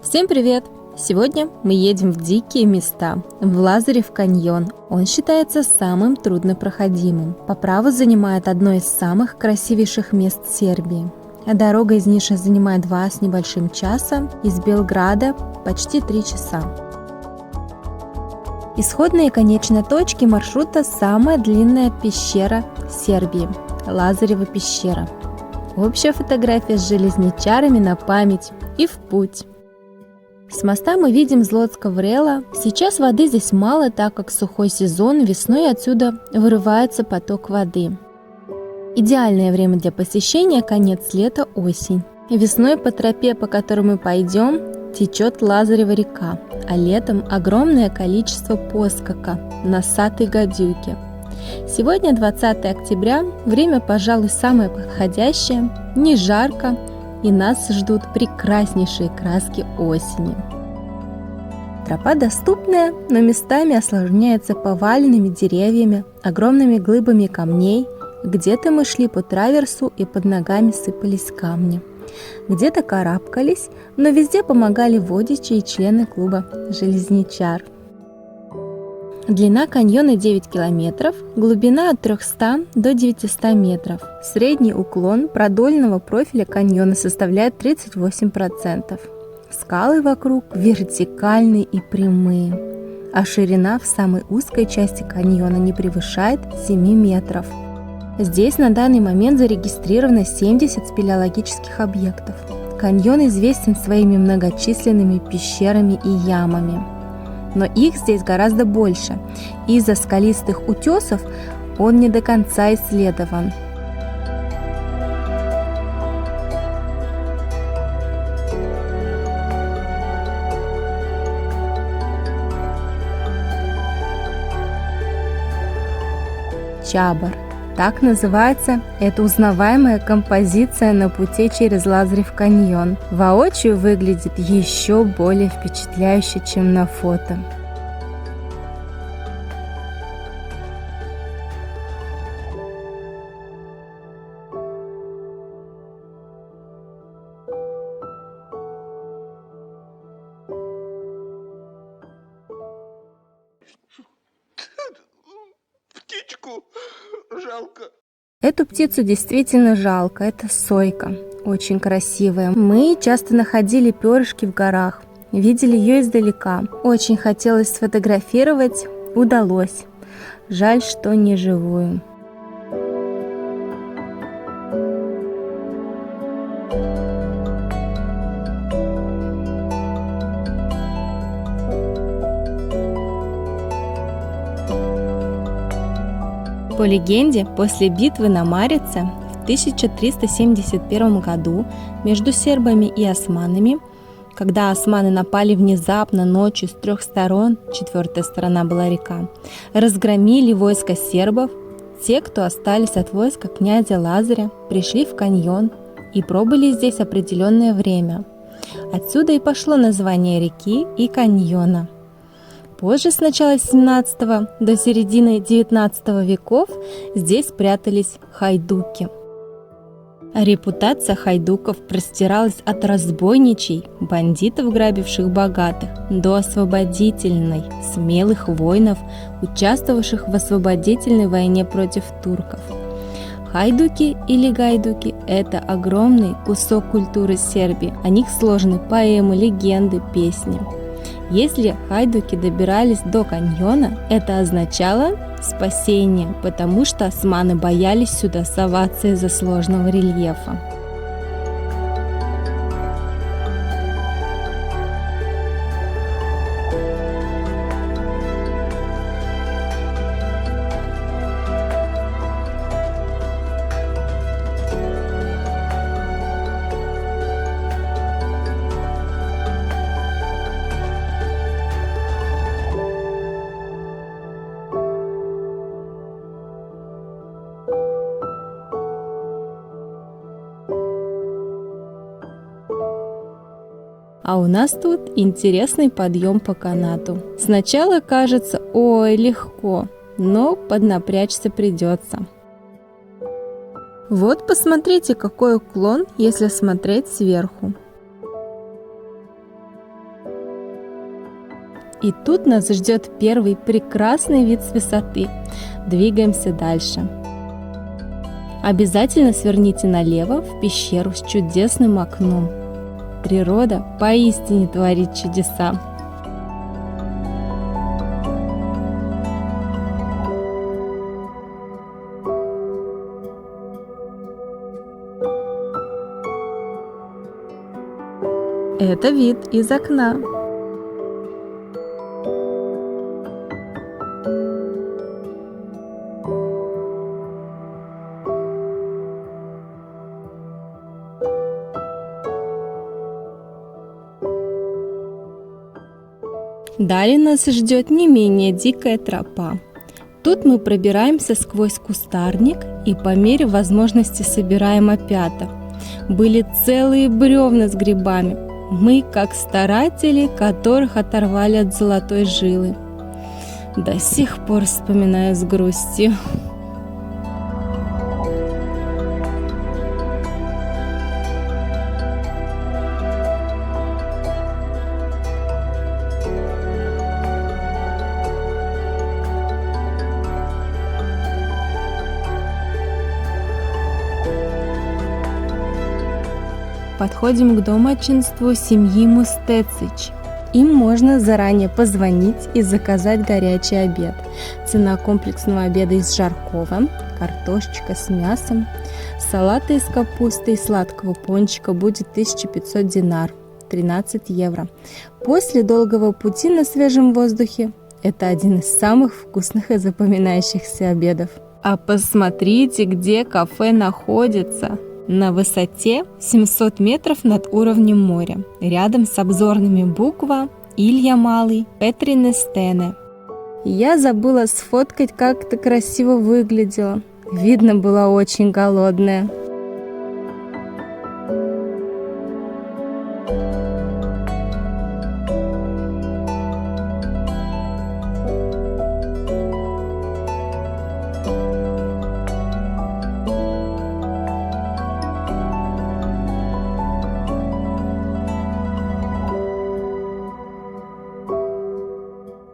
Всем привет! Сегодня мы едем в дикие места, в Лазарев каньон. Он считается самым труднопроходимым. По праву занимает одно из самых красивейших мест Сербии. Дорога из Ниши занимает 2 с небольшим часа, из Белграда почти 3 часа. Исходные и конечные точки маршрута – самая длинная пещера Сербии – Лазарева пещера. Общая фотография с железничарами на память и в путь. С моста мы видим Злотска Врела. Сейчас воды здесь мало, так как сухой сезон, весной отсюда вырывается поток воды. Идеальное время для посещения – конец лета, осень. Весной по тропе, по которой мы пойдем, течет Лазарева река, а летом огромное количество поскака, носатой гадюки. Сегодня 20 октября, время, пожалуй, самое подходящее, не жарко, и нас ждут прекраснейшие краски осени. Тропа доступная, но местами осложняется поваленными деревьями, огромными глыбами камней. Где-то мы шли по траверсу и под ногами сыпались камни. Где-то карабкались, но везде помогали водичи и члены клуба «Железничар». Длина каньона 9 километров, глубина от 300 до 900 метров. Средний уклон продольного профиля каньона составляет 38%. Скалы вокруг вертикальные и прямые, а ширина в самой узкой части каньона не превышает 7 метров. Здесь на данный момент зарегистрировано 70 спелеологических объектов. Каньон известен своими многочисленными пещерами и ямами. Но их здесь гораздо больше. Из-за скалистых утесов он не до конца исследован. Чабар. Так называется эта узнаваемая композиция на пути через Лазарев каньон. Воочию выглядит еще более впечатляюще, чем на фото. Птичку жалко. Эту птицу действительно жалко, это сойка, очень красивая. Мы часто находили перышки в горах, видели ее издалека. Очень хотелось сфотографировать, удалось. Жаль, что не живую. По легенде, после битвы на Марице в 1371 году между сербами и османами, когда османы напали внезапно ночью с 3 сторон, 4-я сторона была река, разгромили войско сербов, те, кто остались от войска князя Лазаря, пришли в каньон и пробыли здесь определенное время. Отсюда и пошло название реки и каньона. Позже, с начала 17 до середины 19 веков, здесь прятались хайдуки. Репутация хайдуков простиралась от разбойничей, бандитов, грабивших богатых, до освободительной, смелых воинов, участвовавших в освободительной войне против турков. Хайдуки или гайдуки – это огромный кусок культуры Сербии, о них сложены поэмы, легенды, песни. Если хайдуки добирались до каньона, это означало спасение, потому что османы боялись сюда соваться из-за сложного рельефа. А у нас тут интересный подъем по канату. Сначала кажется, ой, легко, но поднапрячься придется. Вот посмотрите, какой уклон, если смотреть сверху. И тут нас ждет первый прекрасный вид с высоты. Двигаемся дальше. Обязательно сверните налево в пещеру с чудесным окном. Природа поистине творит чудеса. Это вид из окна. Далее нас ждет не менее дикая тропа. Тут мы пробираемся сквозь кустарник и по мере возможности собираем опята. Были целые бревна с грибами. Мы как старатели, которых оторвали от золотой жилы. До сих пор вспоминаю с грустью. Подходим к домочинству семьи Мустецич. Им можно заранее позвонить и заказать горячий обед. Цена комплексного обеда из жаркого, картошечка с мясом, салата из капусты и сладкого пончика будет 1500 динар, 13 евро. После долгого пути на свежем воздухе это один из самых вкусных и запоминающихся обедов. А посмотрите, где кафе находится. На высоте 700 метров над уровнем моря, рядом с обзорными буква Илья Малый, Петрины Стене. Я забыла сфоткать, как это красиво выглядело. Видно, была очень голодная.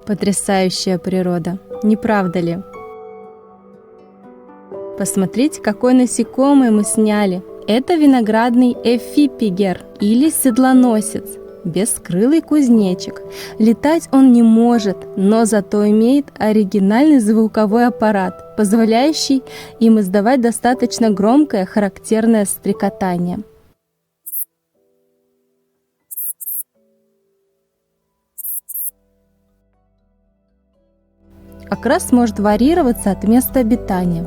Потрясающая природа, не правда ли? Посмотрите, какой насекомый мы сняли. Это виноградный эфипигер или седлоносец, бескрылый кузнечик. Летать он не может, но зато имеет оригинальный звуковой аппарат, позволяющий им издавать достаточно громкое характерное стрекотание. Окрас может варьироваться от места обитания.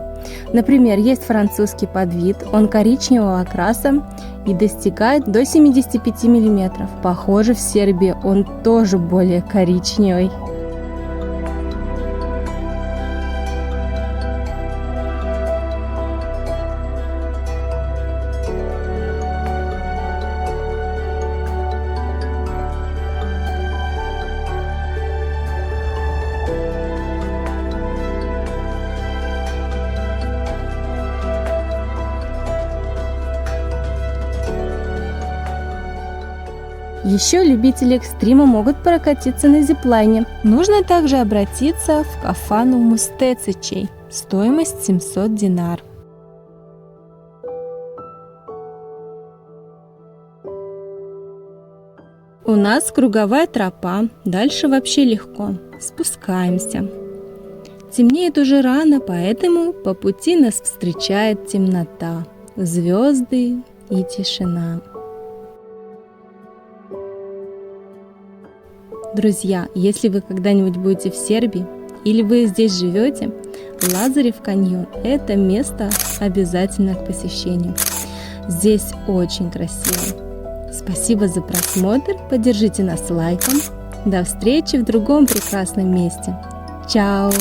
Например, есть французский подвид, он коричневого окраса и достигает до 75 мм. Похоже, в Сербии он тоже более коричневый. Еще любители экстрима могут прокатиться на зиплайне. Нужно также обратиться в кафану Мустецичей. Стоимость 700 динар. У нас круговая тропа, дальше вообще легко. Спускаемся. Темнеет уже рано, поэтому по пути нас встречает темнота, звезды и тишина. Друзья, если вы когда-нибудь будете в Сербии или вы здесь живете, Лазарев каньон – это место обязательно к посещению. Здесь очень красиво. Спасибо за просмотр, поддержите нас лайком. До встречи в другом прекрасном месте. Чао!